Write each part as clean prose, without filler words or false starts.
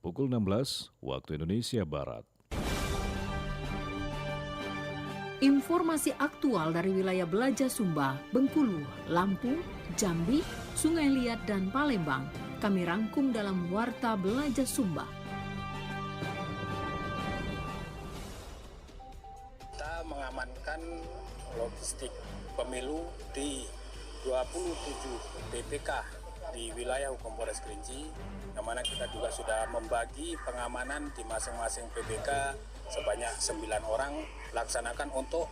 pukul 16 waktu Indonesia Barat. Informasi aktual dari wilayah Belaja Sumba, Bengkulu, Lampung, Jambi, Sungai Liat, dan Palembang. Kami rangkum dalam Warta Belaja Sumba. Kita mengamankan logistik pemilu di 27 PPK di wilayah Hukum Polres Kerinci, yang mana kita juga sudah membagi pengamanan di masing-masing PPK sebanyak 9 orang, laksanakan untuk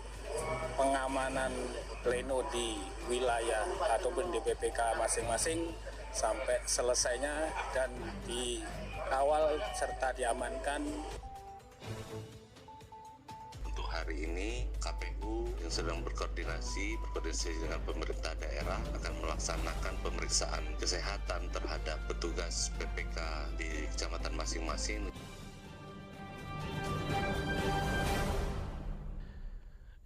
pengamanan pleno di wilayah ataupun di PPK masing-masing sampai selesainya dan dikawal serta diamankan. Untuk hari ini KPU yang sedang berkoordinasi dengan pemerintah daerah akan melaksanakan pemeriksaan kesehatan terhadap petugas PPK di kecamatan masing-masing.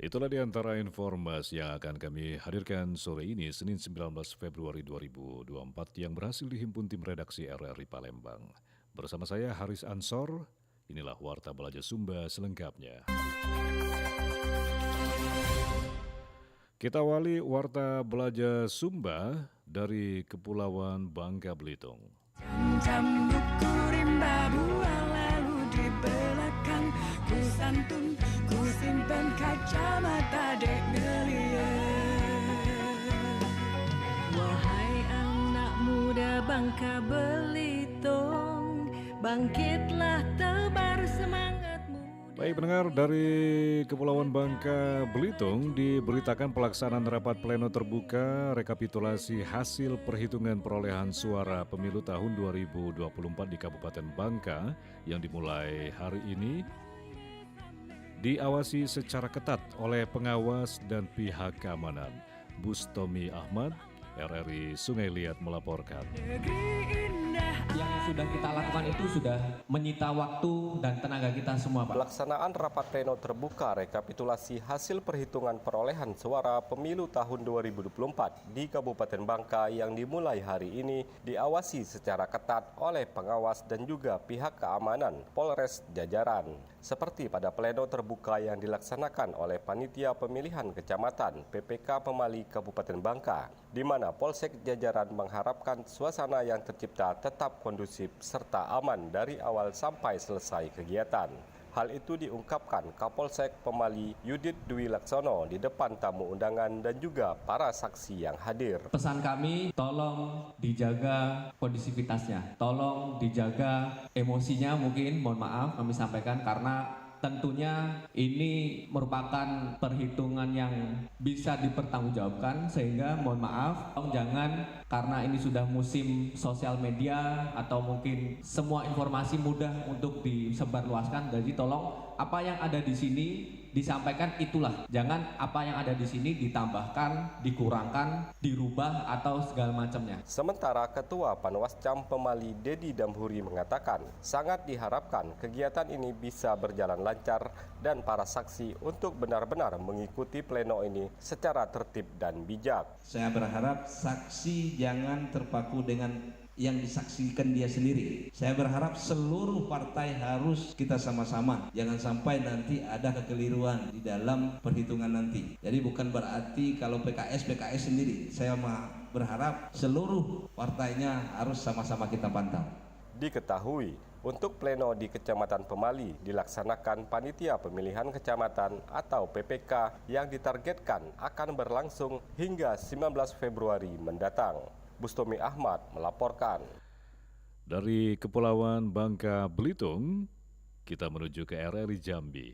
Itulah di antara informasi yang akan kami hadirkan sore ini, Senin 19 Februari 2024, yang berhasil dihimpun tim redaksi RRI Palembang. Bersama saya Haris Ansor, inilah Warta Belaja Sumba selengkapnya. Kita awali Warta Belaja Sumba dari Kepulauan Bangka Belitung. Jam buku rimba buang lalu di belakang, ku santun, ku simpan kacamata dek ngeliat. Wahai anak muda Bangka Belitung, bangkitlah tebar semangatmu. Baik pendengar, dari Kepulauan Bangka Belitung diberitakan pelaksanaan rapat pleno terbuka rekapitulasi hasil perhitungan perolehan suara pemilu tahun 2024 di Kabupaten Bangka yang dimulai hari ini diawasi secara ketat oleh pengawas dan pihak keamanan. Bustomi Ahmad, RRI Sungai Liat melaporkan. Yang sudah kita lakukan itu sudah menyita waktu dan tenaga kita semua, Pak. Pelaksanaan rapat pleno terbuka rekapitulasi hasil perhitungan perolehan suara pemilu tahun 2024 di Kabupaten Bangka yang dimulai hari ini diawasi secara ketat oleh pengawas dan juga pihak keamanan Polres jajaran. Seperti pada pleno terbuka yang dilaksanakan oleh Panitia Pemilihan Kecamatan PPK Pemali Kabupaten Bangka, di mana Polsek jajaran mengharapkan suasana yang tercipta tetap kondusif serta aman dari awal sampai selesai kegiatan. Hal itu diungkapkan Kapolsek Pemali Yudit Dwi Laksono di depan tamu undangan dan juga para saksi yang hadir. Pesan kami, tolong dijaga kondisivitasnya, tolong dijaga emosinya, mungkin mohon maaf kami sampaikan karena tentunya ini merupakan perhitungan yang bisa dipertanggungjawabkan, sehingga mohon maaf, tolong jangan karena ini sudah musim sosial media atau mungkin semua informasi mudah untuk disebarluaskan. Jadi tolong apa yang ada di sini disampaikan itulah. Jangan apa yang ada di sini ditambahkan, dikurangkan, dirubah atau segala macamnya. Sementara Ketua Panwascam Pemali Dedi Damhuri mengatakan sangat diharapkan kegiatan ini bisa berjalan lancar dan para saksi untuk benar-benar mengikuti pleno ini secara tertib dan bijak. Saya berharap saksi jangan terpaku dengan yang disaksikan dia sendiri. Saya berharap seluruh partai harus kita sama-sama. Jangan sampai nanti ada kekeliruan di dalam perhitungan nanti. Jadi bukan berarti kalau PKS sendiri. Saya berharap seluruh partainya harus sama-sama kita pantau. Diketahui, untuk pleno di Kecamatan Pemali dilaksanakan Panitia Pemilihan Kecamatan atau PPK yang ditargetkan akan berlangsung hingga 19 Februari mendatang. Bustomi Ahmad melaporkan. Dari Kepulauan Bangka Belitung, kita menuju ke RRI Jambi.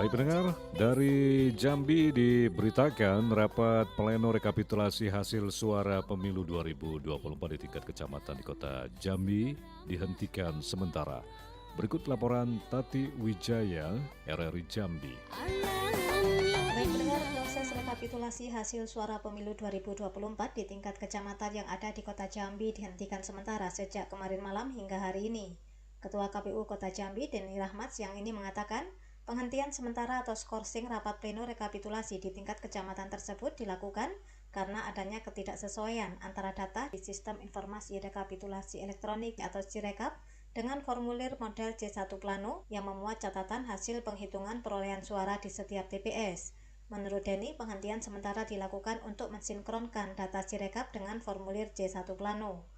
Baik pendengar, dari Jambi diberitakan rapat pleno rekapitulasi hasil suara pemilu 2024 di tingkat kecamatan di kota Jambi dihentikan sementara. Berikut laporan Tati Wijaya, RRI Jambi. Baik pendengar, proses rekapitulasi hasil suara pemilu 2024 di tingkat kecamatan yang ada di kota Jambi dihentikan sementara sejak kemarin malam hingga hari ini. Ketua KPU Kota Jambi, Denny Rahmat, siang ini mengatakan penghentian sementara atau skorsing rapat pleno rekapitulasi di tingkat kecamatan tersebut dilakukan karena adanya ketidaksesuaian antara data di Sistem Informasi Rekapitulasi Elektronik atau Sirekap dengan formulir model C1 Plano yang memuat catatan hasil penghitungan perolehan suara di setiap TPS. Menurut Denny, penghentian sementara dilakukan untuk mensinkronkan data Sirekap dengan formulir C1 Plano.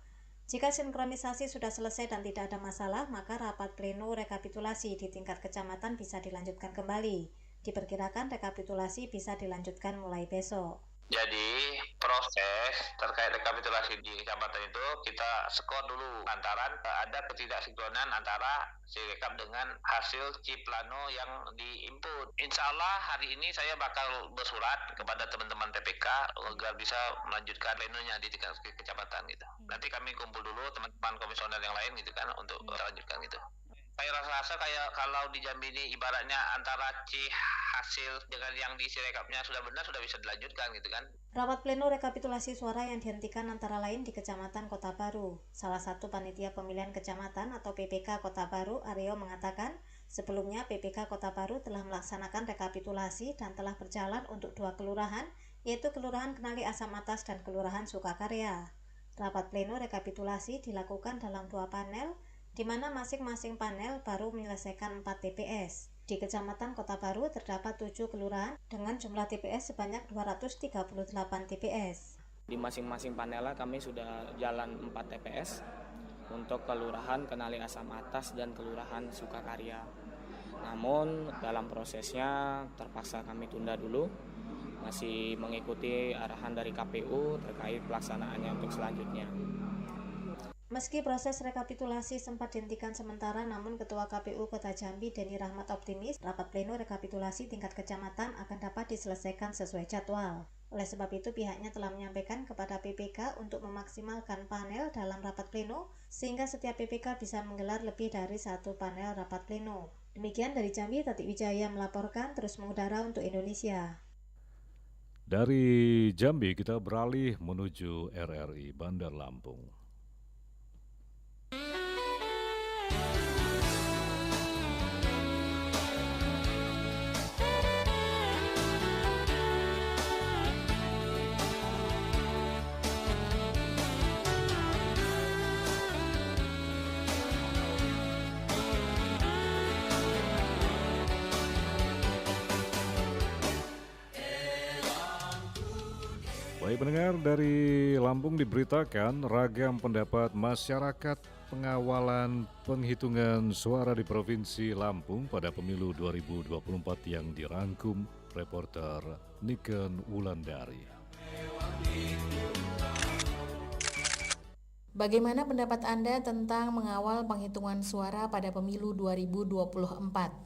Jika sinkronisasi sudah selesai dan tidak ada masalah, maka rapat pleno rekapitulasi di tingkat kecamatan bisa dilanjutkan kembali. Diperkirakan rekapitulasi bisa dilanjutkan mulai besok. Jadi proses terkait rekapitulasi di kecamatan itu kita skor dulu lantaran ada ketidaksinkronan antara Sirekap dengan hasil Ciplano yang diinput. Insya Allah hari ini saya bakal bersurat kepada teman-teman TPK agar bisa melanjutkan plenonya di tingkat kecamatan gitu. Nanti kami kumpul dulu teman-teman komisioner yang lain gitu kan untuk melanjutkan gitu. Saya rasa kayak kalau di Jambi ini ibaratnya antara hasil dengan yang di Sirekapnya sudah benar sudah bisa dilanjutkan gitu kan. Rapat pleno rekapitulasi suara yang dihentikan antara lain di Kecamatan Kota Baru. Salah satu panitia pemilihan kecamatan atau PPK Kota Baru, Aryo, mengatakan sebelumnya PPK Kota Baru telah melaksanakan rekapitulasi dan telah berjalan untuk 2 kelurahan, yaitu Kelurahan Kenali Asam Atas dan Kelurahan Sukakarya. Rapat pleno rekapitulasi dilakukan dalam 2 panel, di mana masing-masing panel baru menyelesaikan 4 TPS. Di Kecamatan Kota Baru terdapat 7 kelurahan dengan jumlah TPS sebanyak 238 TPS. Di masing-masing panel kami sudah jalan 4 TPS untuk Kelurahan Kenali Asam Atas dan Kelurahan Sukakarya. Namun dalam prosesnya terpaksa kami tunda dulu, masih mengikuti arahan dari KPU terkait pelaksanaannya untuk selanjutnya. Meski proses rekapitulasi sempat dihentikan sementara, namun Ketua KPU Kota Jambi, Denny Rahmat, optimis rapat pleno rekapitulasi tingkat kecamatan akan dapat diselesaikan sesuai jadwal. Oleh sebab itu, pihaknya telah menyampaikan kepada PPK untuk memaksimalkan panel dalam rapat pleno, sehingga setiap PPK bisa menggelar lebih dari 1 panel rapat pleno. Demikian dari Jambi, Tati Wijaya melaporkan, terus mengudara untuk Indonesia. Dari Jambi kita beralih menuju RRI Bandar Lampung. Baik pendengar, dari Lampung diberitakan ragam pendapat masyarakat pengawalan penghitungan suara di Provinsi Lampung pada pemilu 2024 yang dirangkum reporter Niken Wulandari. Bagaimana pendapat Anda tentang mengawal penghitungan suara pada pemilu 2024?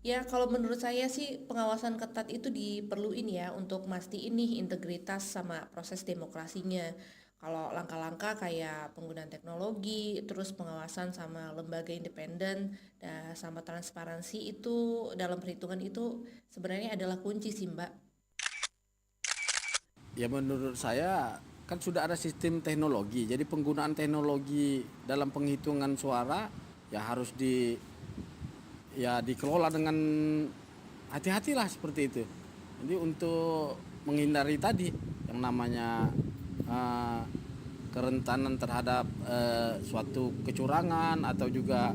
Ya, kalau menurut saya sih pengawasan ketat itu diperluin ya untuk mastiin nih integritas sama proses demokrasinya. Kalau langkah-langkah kayak penggunaan teknologi, terus pengawasan sama lembaga independen, dan sama transparansi itu dalam perhitungan itu sebenarnya adalah kunci sih, Mbak. Ya menurut saya kan sudah ada sistem teknologi, jadi penggunaan teknologi dalam penghitungan suara ya harus dikelola dengan hati-hatilah seperti itu. Jadi untuk menghindari tadi yang namanya kerentanan terhadap suatu kecurangan atau juga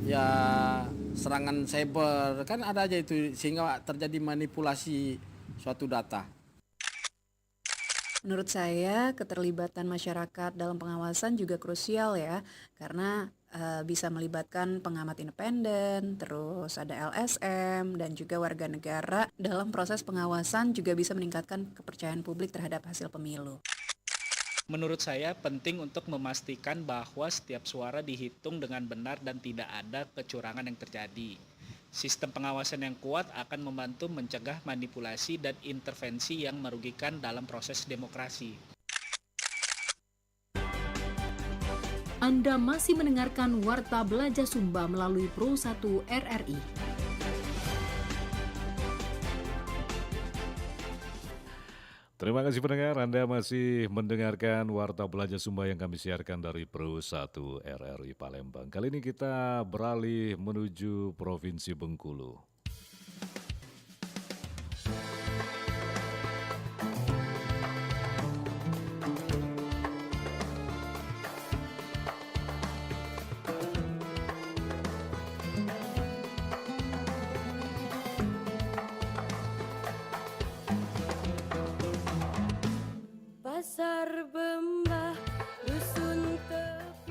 ya serangan cyber, kan ada aja itu sehingga terjadi manipulasi suatu data. Menurut saya, keterlibatan masyarakat dalam pengawasan juga krusial ya, karena bisa melibatkan pengamat independen, terus ada LSM, dan juga warga negara dalam proses pengawasan juga bisa meningkatkan kepercayaan publik terhadap hasil pemilu. Menurut saya penting untuk memastikan bahwa setiap suara dihitung dengan benar dan tidak ada kecurangan yang terjadi. Sistem pengawasan yang kuat akan membantu mencegah manipulasi dan intervensi yang merugikan dalam proses demokrasi. Anda masih mendengarkan Warta Belaja Sumba melalui Pro 1 RRI. Terima kasih pendengar, Anda masih mendengarkan Warta Belaja Sumba yang kami siarkan dari Pro 1 RRI Palembang. Kali ini kita beralih menuju Provinsi Bengkulu.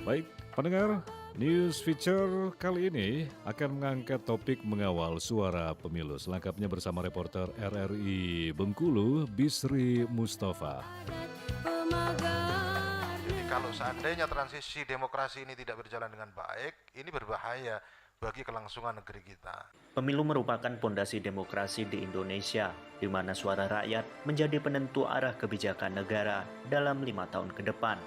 Baik, pendengar, news feature kali ini akan mengangkat topik mengawal suara pemilu. Selengkapnya bersama reporter RRI Bengkulu, Bisri Mustafa. Kalau seandainya transisi demokrasi ini tidak berjalan dengan baik, ini berbahaya bagi kelangsungan negeri kita. Pemilu merupakan pondasi demokrasi di Indonesia, di mana suara rakyat menjadi penentu arah kebijakan negara dalam 5 tahun ke depan.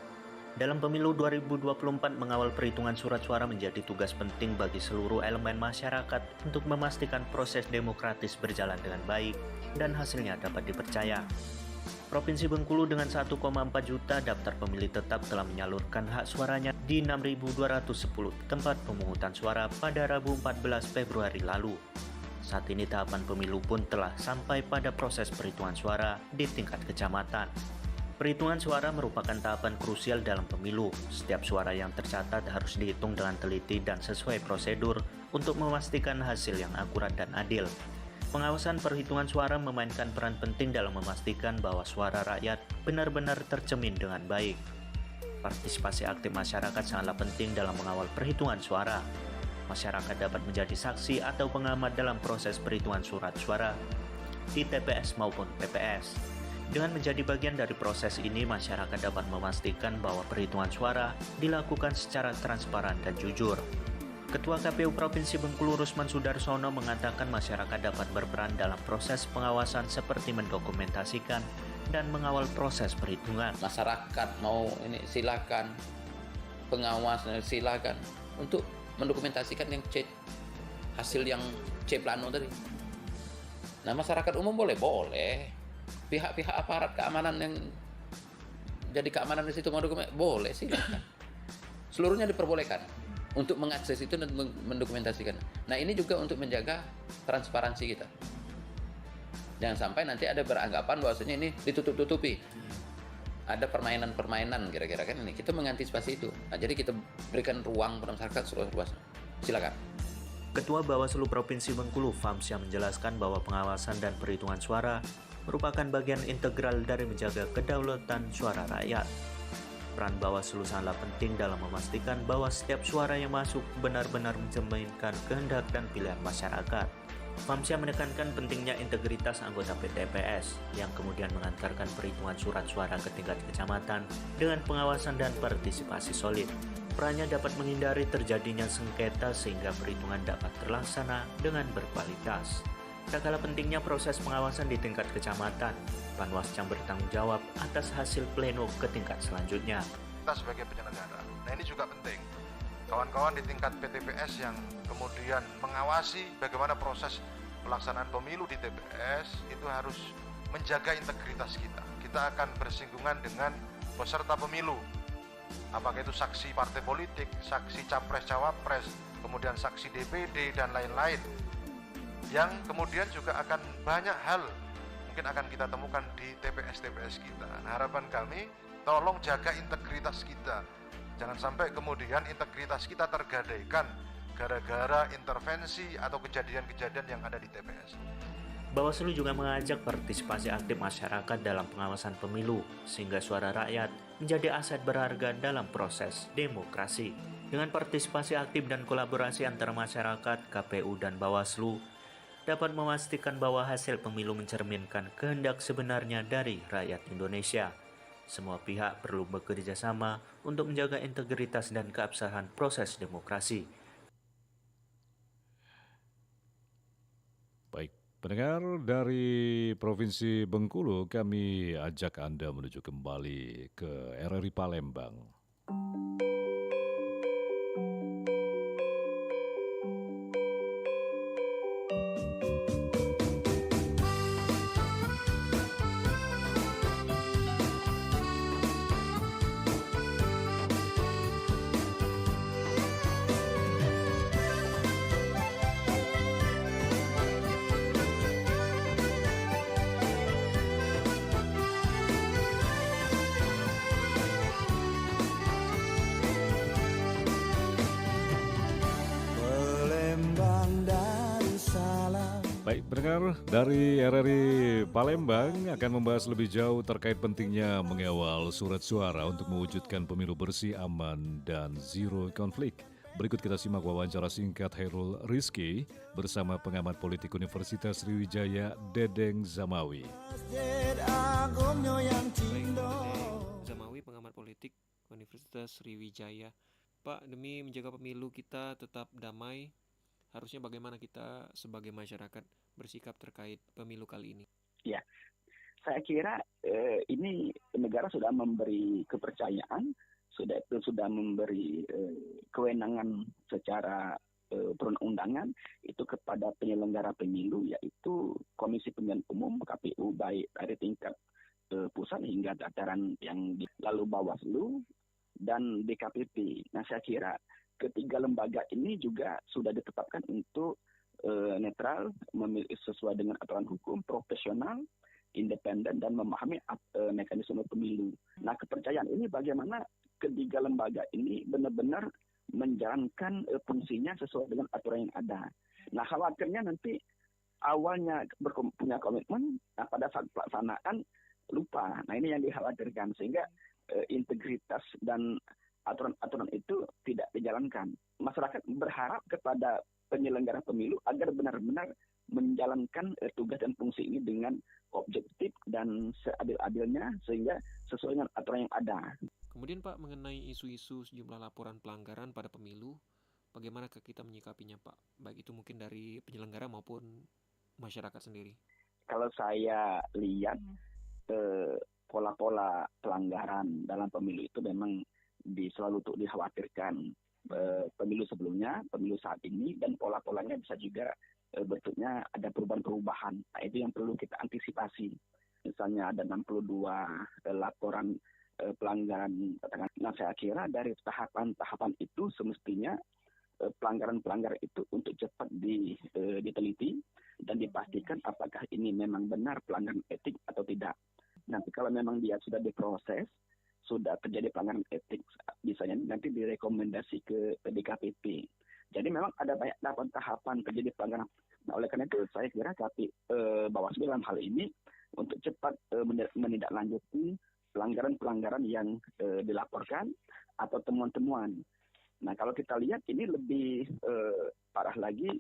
Dalam pemilu 2024, mengawal perhitungan surat suara menjadi tugas penting bagi seluruh elemen masyarakat untuk memastikan proses demokratis berjalan dengan baik dan hasilnya dapat dipercaya. Provinsi Bengkulu dengan 1,4 juta daftar pemilih tetap telah menyalurkan hak suaranya di 6.210 tempat pemungutan suara pada Rabu 14 Februari lalu. Saat ini tahapan pemilu pun telah sampai pada proses perhitungan suara di tingkat kecamatan. Perhitungan suara merupakan tahapan krusial dalam pemilu. Setiap suara yang tercatat harus dihitung dengan teliti dan sesuai prosedur untuk memastikan hasil yang akurat dan adil. Pengawasan perhitungan suara memainkan peran penting dalam memastikan bahwa suara rakyat benar-benar tercermin dengan baik. Partisipasi aktif masyarakat sangatlah penting dalam mengawal perhitungan suara. Masyarakat dapat menjadi saksi atau pengamat dalam proses perhitungan surat suara di TPS maupun PPS. Dengan menjadi bagian dari proses ini, masyarakat dapat memastikan bahwa perhitungan suara dilakukan secara transparan dan jujur. Ketua KPU Provinsi Bengkulu Rusman Sudarsono mengatakan masyarakat dapat berperan dalam proses pengawasan seperti mendokumentasikan dan mengawal proses perhitungan. Masyarakat mau ini silakan, pengawas silakan untuk mendokumentasikan yang hasil yang C plano tadi. Nah, masyarakat umum boleh. Pihak-pihak aparat keamanan yang jadi keamanan di situ mau dokumen boleh silakan. Seluruhnya diperbolehkan untuk mengakses itu dan mendokumentasikan. Nah, ini juga untuk menjaga transparansi kita. Jangan sampai nanti ada beranggapan bahwasanya ini ditutup-tutupi. Ada permainan-permainan kira-kira kan ini. Kita mengantisipasi itu. Nah, jadi kita berikan ruang pada masyarakat seluas-luasnya. Silakan. Ketua Bawaslu Provinsi Bengkulu, Famsyah, menjelaskan bahwa pengawasan dan perhitungan suara merupakan bagian integral dari menjaga kedaulatan suara rakyat. Peran Bawaslu sangatlah penting dalam memastikan bahwa setiap suara yang masuk benar-benar mencerminkan kehendak dan pilihan masyarakat. Famsyah menekankan pentingnya integritas anggota PTPS yang kemudian mengantarkan perhitungan surat suara ke tingkat kecamatan dengan pengawasan dan partisipasi solid. Perannya dapat menghindari terjadinya sengketa sehingga perhitungan dapat terlaksana dengan berkualitas. Tak kalah pentingnya proses pengawasan di tingkat kecamatan, Panwascam bertanggung jawab atas hasil pleno ke tingkat selanjutnya. Kita sebagai penyelenggara, nah ini juga penting. Kawan-kawan di tingkat PTPS yang kemudian mengawasi bagaimana proses pelaksanaan pemilu di TPS itu harus menjaga integritas kita. Kita akan bersinggungan dengan peserta pemilu. Apakah itu saksi partai politik, saksi capres-cawapres, kemudian saksi DPD dan lain-lain. Yang kemudian juga akan banyak hal mungkin akan kita temukan di TPS-TPS kita. Nah, harapan kami, tolong jaga integritas kita. Jangan sampai kemudian integritas kita tergadaikan gara-gara intervensi atau kejadian-kejadian yang ada di TPS. Bawaslu juga mengajak partisipasi aktif masyarakat dalam pengawasan pemilu, sehingga suara rakyat menjadi aset berharga dalam proses demokrasi. Dengan partisipasi aktif dan kolaborasi antara masyarakat, KPU, dan Bawaslu, dapat memastikan bahwa hasil pemilu mencerminkan kehendak sebenarnya dari rakyat Indonesia. Semua pihak perlu bekerja sama untuk menjaga integritas dan keabsahan proses demokrasi. Baik, pendengar dari Provinsi Bengkulu, kami ajak Anda menuju kembali ke RRI Palembang. Baik, pendengar dari RRI Palembang akan membahas lebih jauh terkait pentingnya mengawal surat suara untuk mewujudkan pemilu bersih, aman, dan zero konflik. Berikut kita simak wawancara singkat Hairul Rizky bersama pengamat politik Universitas Sriwijaya, Dedeng Zamawi. Zamawi, pengamat politik Universitas Sriwijaya. Pak, demi menjaga pemilu kita tetap damai, harusnya bagaimana kita sebagai masyarakat bersikap terkait pemilu kali ini? Ya, saya kira ini negara sudah memberi kepercayaan, sudah memberi kewenangan secara perundang-undangan itu kepada penyelenggara pemilu, yaitu Komisi Pemilihan Umum KPU, baik dari tingkat pusat hingga dataran yang lalu Bawaslu dan DKPP. Nah, saya kira ketiga lembaga ini juga sudah ditetapkan untuk netral, sesuai dengan aturan hukum, profesional, independen, dan memahami mekanisme pemilu. Nah, kepercayaan ini bagaimana ketiga lembaga ini benar-benar menjalankan fungsinya sesuai dengan aturan yang ada. Nah, khawatirnya nanti awalnya punya komitmen, nah, pada saat pelaksanaan lupa. Nah, ini yang dikhawatirkan, sehingga integritas dan aturan-aturan itu tidak dijalankan. Masyarakat berharap kepada penyelenggara pemilu agar benar-benar menjalankan tugas dan fungsi ini dengan objektif dan seadil-adilnya sehingga sesuai dengan aturan yang ada. Kemudian Pak, mengenai isu-isu sejumlah laporan pelanggaran pada pemilu, bagaimana kita menyikapinya Pak? Baik itu mungkin dari penyelenggara maupun masyarakat sendiri. Kalau saya lihat pola-pola pelanggaran dalam pemilu itu memang selalu untuk dikhawatirkan. Pemilu sebelumnya, pemilu saat ini, dan pola-polanya bisa juga bentuknya ada perubahan-perubahan. Nah, itu yang perlu kita antisipasi. Misalnya ada 62 laporan pelanggaran. Nah, saya kira dari tahapan-tahapan itu semestinya pelanggaran-pelanggaran itu untuk cepat diteliti dan dipastikan apakah ini memang benar pelanggaran etik atau tidak. Nanti kalau memang dia sudah diproses, sudah terjadi pelanggaran etik, misalnya nanti direkomendasi ke DKPP. Jadi memang ada banyak tahapan terjadi pelanggaran. Nah, oleh karena itu saya kira Bawaslu dalam hal ini untuk cepat menindaklanjuti pelanggaran-pelanggaran yang dilaporkan atau temuan-temuan. Nah, kalau kita lihat ini lebih parah lagi,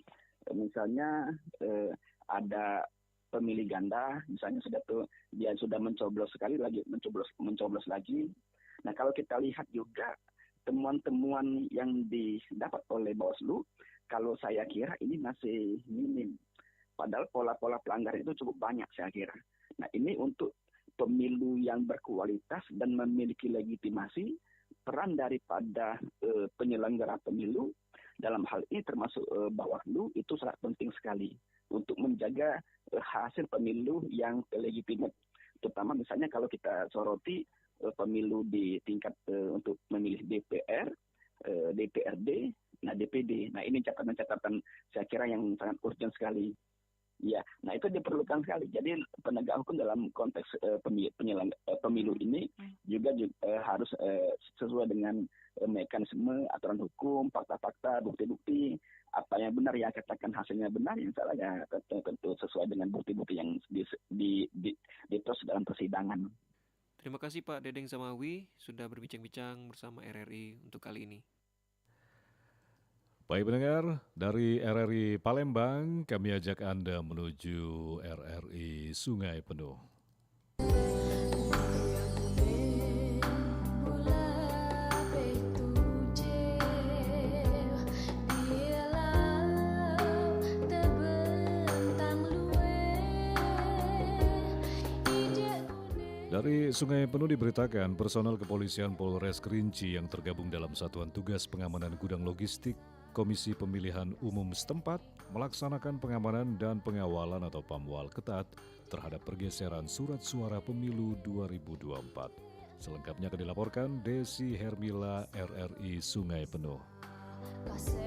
misalnya ada pemilih ganda, misalnya dia sudah mencoblos sekali lagi, mencoblos lagi. Nah, kalau kita lihat juga temuan-temuan yang didapat oleh Bawaslu, kalau saya kira ini masih minim. Padahal pola-pola pelanggaran itu cukup banyak saya kira. Nah, ini untuk pemilu yang berkualitas dan memiliki legitimasi, peran daripada penyelenggara pemilu dalam hal ini termasuk Bawaslu itu sangat penting sekali untuk menjaga hasil pemilu yang legitimate. Terutama misalnya kalau kita soroti pemilu di tingkat untuk memilih DPR, DPRD, nah DPD. Nah, ini catatan-catatan saya kira yang sangat urgent sekali. Ya, nah itu diperlukan sekali. Jadi penegak hukum dalam konteks pemilu ini juga harus sesuai dengan mekanisme aturan hukum, fakta-fakta, bukti-bukti, apa yang benar ya katakan hasilnya benar, yang salah ya tentu sesuai dengan bukti-bukti yang diproses dalam persidangan. Terima kasih Pak Dedeng Zamawi sudah berbincang-bincang bersama RRI untuk kali ini. Baik pendengar, dari RRI Palembang kami ajak Anda menuju RRI Sungai Penuh. Dari Sungai Penuh diberitakan personel kepolisian Polres Kerinci yang tergabung dalam Satuan Tugas Pengamanan Gudang Logistik Komisi Pemilihan Umum setempat melaksanakan pengamanan dan pengawalan atau PAMWAL ketat terhadap pergeseran surat suara pemilu 2024. Selengkapnya akan dilaporkan Desi Hermila RRI Sungai Penuh.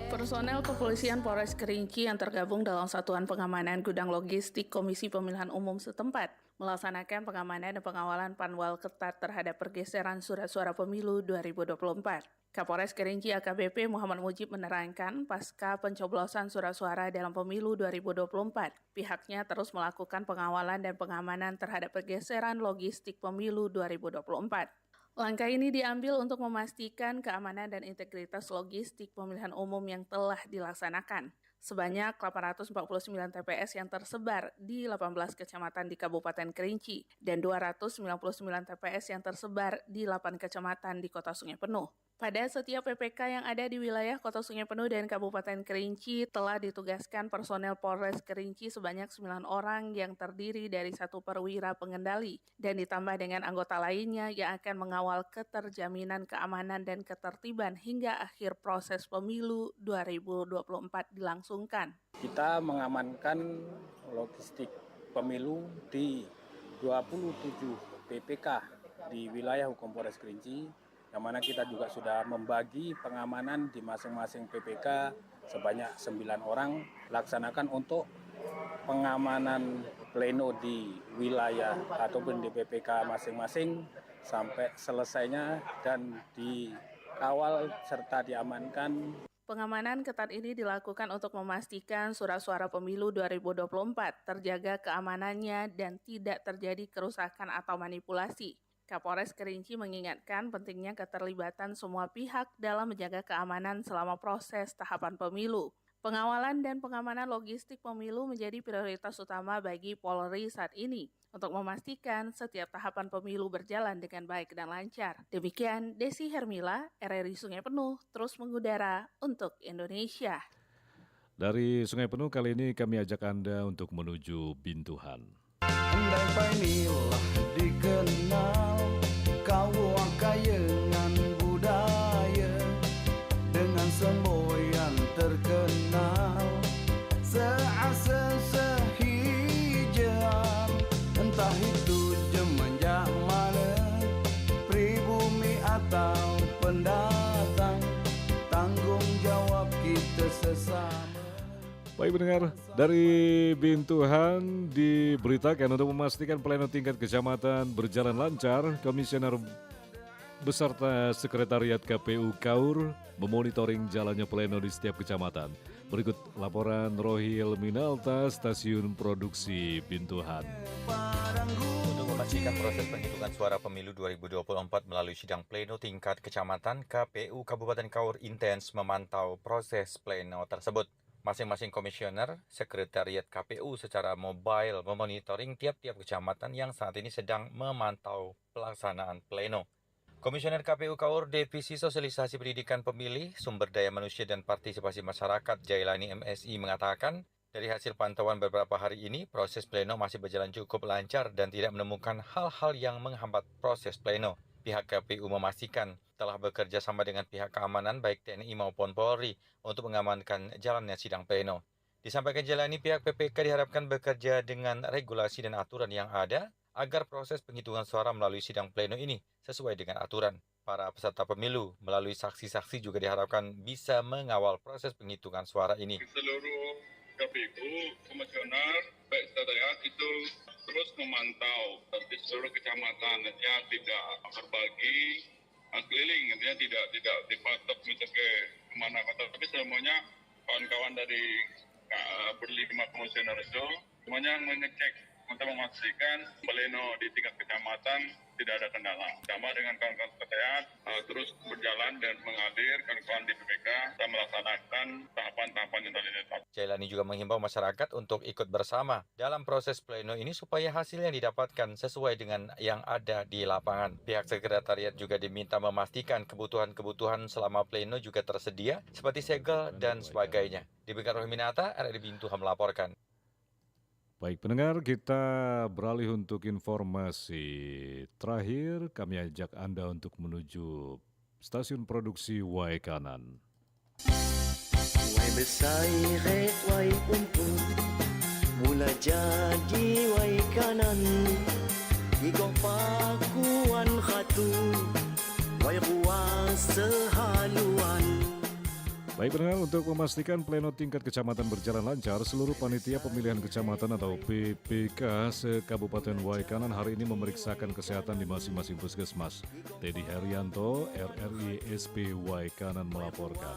Personel kepolisian Polres Kerinci yang tergabung dalam Satuan Pengamanan Gudang Logistik Komisi Pemilihan Umum setempat melaksanakan pengamanan dan pengawalan PAMWAL ketat terhadap pergeseran surat suara pemilu 2024. Kapolres Kerinci AKBP Muhammad Mujib menerangkan pasca pencoblosan surat suara dalam pemilu 2024, pihaknya terus melakukan pengawalan dan pengamanan terhadap pergeseran logistik pemilu 2024. Langkah ini diambil untuk memastikan keamanan dan integritas logistik pemilihan umum yang telah dilaksanakan. Sebanyak 849 TPS yang tersebar di 18 kecamatan di Kabupaten Kerinci dan 299 TPS yang tersebar di 8 kecamatan di Kota Sungai Penuh. Pada setiap PPK yang ada di wilayah Kota Sungai Penuh dan Kabupaten Kerinci telah ditugaskan personel Polres Kerinci sebanyak 9 orang yang terdiri dari 1 perwira pengendali dan ditambah dengan anggota lainnya yang akan mengawal keterjaminan keamanan dan ketertiban hingga akhir proses pemilu 2024 dilangsungkan. Kita mengamankan logistik pemilu di 27 PPK di wilayah hukum Polres Kerinci, yang mana kita juga sudah membagi pengamanan di masing-masing PPK sebanyak 9 orang, laksanakan untuk pengamanan pleno di wilayah ataupun di PPK masing-masing sampai selesainya dan dikawal serta diamankan. Pengamanan ketat ini dilakukan untuk memastikan surat suara pemilu 2024 terjaga keamanannya dan tidak terjadi kerusakan atau manipulasi. Kapolres Kerinci mengingatkan pentingnya keterlibatan semua pihak dalam menjaga keamanan selama proses tahapan pemilu. Pengawalan dan pengamanan logistik pemilu menjadi prioritas utama bagi Polri saat ini untuk memastikan setiap tahapan pemilu berjalan dengan baik dan lancar. Demikian Desi Hermila, RRI Sungai Penuh, terus mengudara untuk Indonesia. Dari Sungai Penuh kali ini kami ajak Anda untuk menuju Bintuhan. Andai painilah dikenal kau kayangan budaya dengan semboyan terkenal seasa sehijau entah itu jemenjak mana pribumi atau pendatang tanggung jawab kita sesama. Baik pendengar, dari Bintuhan diberitakan untuk memastikan pleno tingkat kecamatan berjalan lancar, Komisioner beserta Sekretariat KPU Kaur memonitoring jalannya pleno di setiap kecamatan. Berikut laporan Rohil Minalta, Stasiun Produksi Bintuhan. Untuk memastikan proses penghitungan suara pemilu 2024 melalui sidang pleno tingkat kecamatan, KPU Kabupaten Kaur intens memantau proses pleno tersebut. Masing-masing komisioner, sekretariat KPU secara mobile memonitoring tiap-tiap kecamatan yang saat ini sedang memantau pelaksanaan pleno. Komisioner KPU Kaur Divisi Sosialisasi Pendidikan Pemilih, Sumber Daya Manusia dan Partisipasi Masyarakat Jailani MSI mengatakan, dari hasil pantauan beberapa hari ini, proses pleno masih berjalan cukup lancar dan tidak menemukan hal-hal yang menghambat proses pleno. Pihak KPU memastikan telah bekerja sama dengan pihak keamanan baik TNI maupun Polri untuk mengamankan jalannya sidang pleno. Disampaikan Jailani, pihak PPK diharapkan bekerja dengan regulasi dan aturan yang ada agar proses penghitungan suara melalui sidang pleno ini sesuai dengan aturan. Para peserta pemilu melalui saksi-saksi juga diharapkan bisa mengawal proses penghitungan suara ini. Seluruh KPU, komisioner, baik sekretariat itu terus memantau di seluruh kecamatan, artinya tidak berbagi keliling, artinya tidak dipatok misalnya kemana kota, tapi semuanya kawan-kawan dari berlima komisioner itu semuanya mengecek untuk memastikan pleno di tingkat kecamatan tidak ada kendala. Sama dengan kawan-kawan sekretariat terus berjalan dan mengalir kawan-kawan di PPK dan melaksanakan tahapan-tahapan yang tadi ditetapkan. Jailani juga menghimbau masyarakat untuk ikut bersama dalam proses pleno ini supaya hasil yang didapatkan sesuai dengan yang ada di lapangan. Pihak sekretariat juga diminta memastikan kebutuhan-kebutuhan selama pleno juga tersedia seperti segel dan sebagainya. Demikian Rohminata, RRI Bintuhan melaporkan. Baik pendengar, kita beralih untuk informasi terakhir. Kami ajak Anda untuk menuju stasiun produksi Wai Kanan. Wai besairet, wai untung, mula jadi wai kanan. Igong pakuan khatu, wai ruas sehaluan. Baik pendengar, untuk memastikan pleno tingkat kecamatan berjalan lancar, seluruh panitia pemilihan kecamatan atau PPK se-Kabupaten Wai Kanan hari ini memeriksakan kesehatan di masing-masing puskesmas. Teddy Herianto, RRI SP Wai Kanan melaporkan.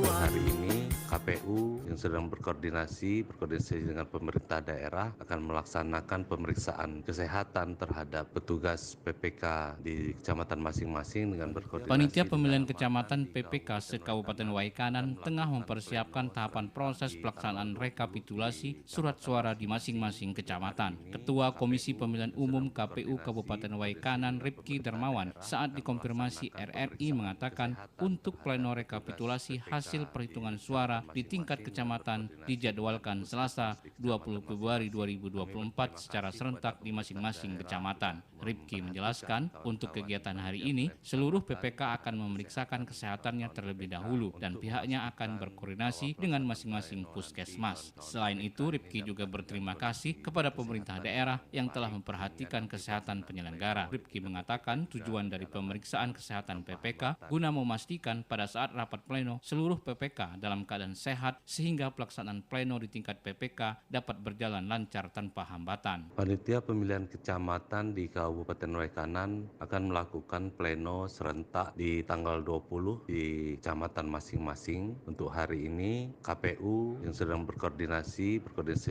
Hari ini KPU yang sedang berkoordinasi dengan pemerintah daerah akan melaksanakan pemeriksaan kesehatan terhadap petugas PPK di kecamatan masing-masing dengan berkoordinasi. Panitia pemilihan kecamatan PPK Kabupaten Wai Kanan tengah mempersiapkan tahapan proses pelaksanaan rekapitulasi surat suara di masing-masing kecamatan. Ketua Komisi Pemilihan Umum KPU Kabupaten Wai Kanan, Ripki Dermawan, saat dikonfirmasi RRI mengatakan untuk pleno rekapitulasi hasil perhitungan suara di tingkat kecamatan dijadwalkan Selasa 20 Februari 2024 secara serentak di masing-masing kecamatan. Ripki menjelaskan untuk kegiatan hari ini seluruh PPK akan memeriksakan kesehatannya terlebih dahulu dan pihaknya akan berkoordinasi dengan masing-masing puskesmas. Selain itu, Ripki juga berterima kasih kepada pemerintah daerah yang telah memperhatikan kesehatan penyelenggara. Ripki mengatakan tujuan dari pemeriksaan kesehatan PPK guna memastikan pada saat rapat pleno seluruh PPK dalam keadaan sehat sehingga pelaksanaan pleno di tingkat PPK dapat berjalan lancar tanpa hambatan. Panitia pemilihan kecamatan di Kabupaten Wai Kanan akan melakukan pleno serentak di tanggal 20 di kecamatan masing-masing. Untuk hari ini KPU yang sedang berkoordinasi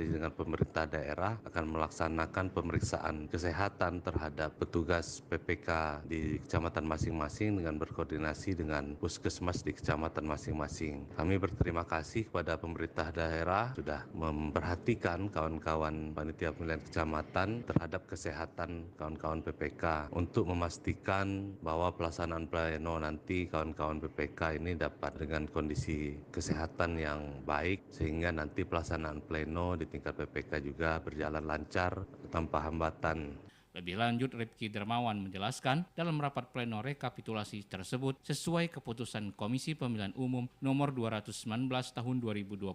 dengan pemerintah daerah akan melaksanakan pemeriksaan kesehatan terhadap petugas PPK di kecamatan masing-masing dengan berkoordinasi dengan puskesmas di kecamatan masing-masing. Kami berterima kasih kepada pemerintah daerah sudah memperhatikan kawan-kawan panitia pemilihan kecamatan terhadap kesehatan kawan-kawan PPK untuk memastikan bahwa pelaksanaan pleno nanti kawan-kawan PPK ini dapat dengan kondisi kesehatan yang baik sehingga nanti pelaksanaan pleno di tingkat PPK juga berjalan lancar tanpa hambatan. Lebih lanjut, Ripki Dermawan menjelaskan dalam rapat pleno rekapitulasi tersebut sesuai keputusan Komisi Pemilihan Umum nomor 219 tahun 2024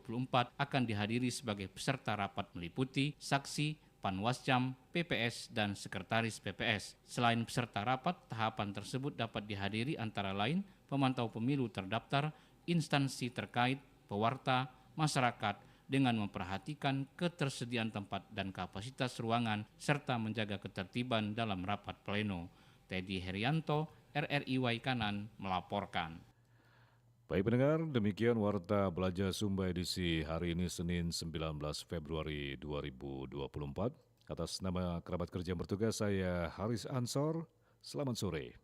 akan dihadiri sebagai peserta rapat meliputi saksi, Panwascam, PPS, dan Sekretaris PPS. Selain peserta rapat, tahapan tersebut dapat dihadiri antara lain pemantau pemilu terdaftar, instansi terkait, pewarta, masyarakat, dengan memperhatikan ketersediaan tempat dan kapasitas ruangan, serta menjaga ketertiban dalam rapat pleno. Teddy Herianto, RRI Wai Kanan, melaporkan. Baik pendengar, demikian Warta Belajar Sumba edisi hari ini Senin 19 Februari 2024. Atas nama kerabat kerja yang bertugas, saya Haris Ansor. Selamat sore.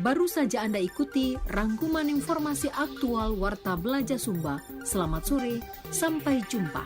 Baru saja Anda ikuti rangkuman informasi aktual Warta Belajar Sumba. Selamat sore, sampai jumpa.